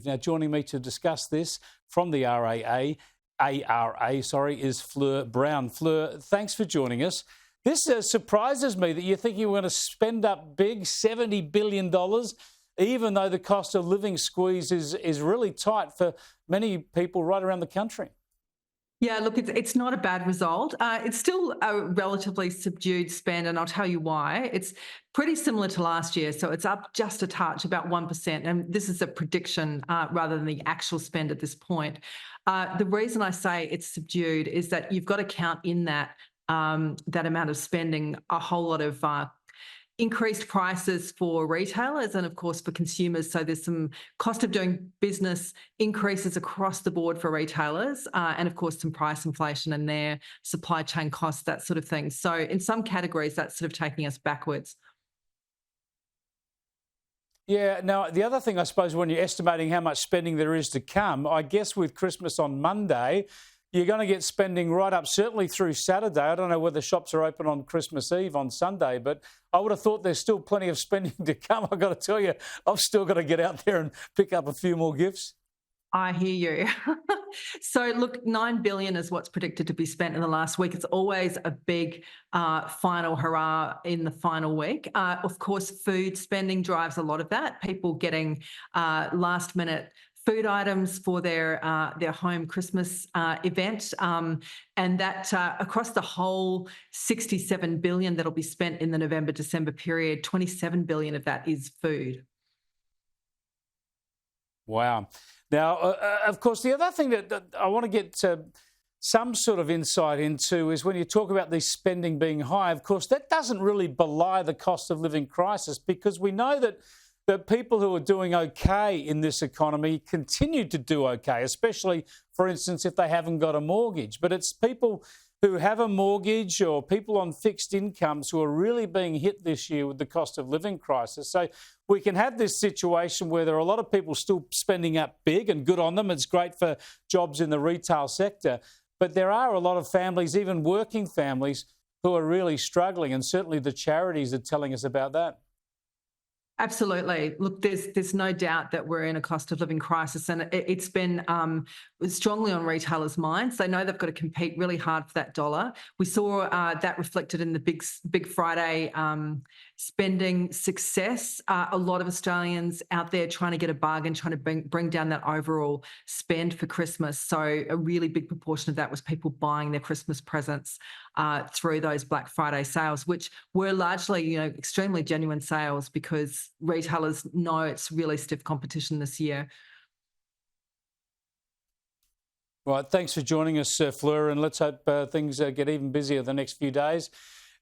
Now, joining me to discuss this from the ARA, is Fleur Brown. Fleur, thanks for joining us. This surprises me that you think you were going to spend up big, $70 billion, even though the cost of living squeeze is really tight for many people right around the country. Yeah, look, it's not a bad result. It's still a relatively subdued spend, and I'll tell you why. It's pretty similar to last year, so it's up just a touch, about 1%, and this is a prediction rather than the actual spend at this point. The reason I say it's subdued is that you've got to count in that amount of spending a whole lot of increased prices for retailers and, of course, for consumers. So there's some cost of doing business increases across the board for retailers and, of course, some price inflation and their supply chain costs, that sort of thing. So in some categories, that's sort of taking us backwards. Yeah, now, the other thing, I suppose, when you're estimating how much spending there is to come, I guess with Christmas on Monday, you're going to get spending right up, certainly through Saturday. I don't know whether shops are open on Christmas Eve on Sunday, but I would have thought there's still plenty of spending to come. I've got to tell you, I've still got to get out there and pick up a few more gifts. I hear you. So, look, $9 billion is what's predicted to be spent in the last week. It's always a big final hurrah in the final week. Of course, food spending drives a lot of that. People getting last-minute food items for their home Christmas event, and that across the whole $67 billion that'll be spent in the November-December period, $27 billion of that is food. Wow. Now, of course, the other thing that I want to get some sort of insight into is when you talk about this spending being high, of course, that doesn't really belie the cost of living crisis, because we know that people who are doing okay in this economy continue to do okay, especially, for instance, if they haven't got a mortgage. But it's people who have a mortgage or people on fixed incomes who are really being hit this year with the cost of living crisis. So we can have this situation where there are a lot of people still spending up big, and good on them. It's great for jobs in the retail sector. But there are a lot of families, even working families, who are really struggling, and certainly the charities are telling us about that. Absolutely. Look, there's no doubt that we're in a cost of living crisis, and it's been strongly on retailers' minds. They know they've got to compete really hard for that dollar. We saw that reflected in the Big Friday spending success. A lot of Australians out there trying to get a bargain, trying to bring down that overall spend for Christmas. So a really big proportion of that was people buying their Christmas presents through those Black Friday sales, which were largely, extremely genuine sales, because retailers know it's really stiff competition this year. Right, thanks for joining us, Fleur, and let's hope things get even busier the next few days.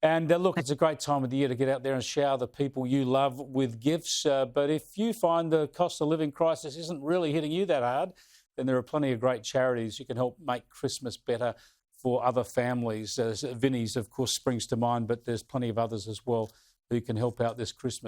And look, it's a great time of the year to get out there and shower the people you love with gifts. But if you find the cost of living crisis isn't really hitting you that hard, then there are plenty of great charities you can help make Christmas better for other families. Vinnie's, of course, springs to mind, but there's plenty of others as well who can help out this Christmas.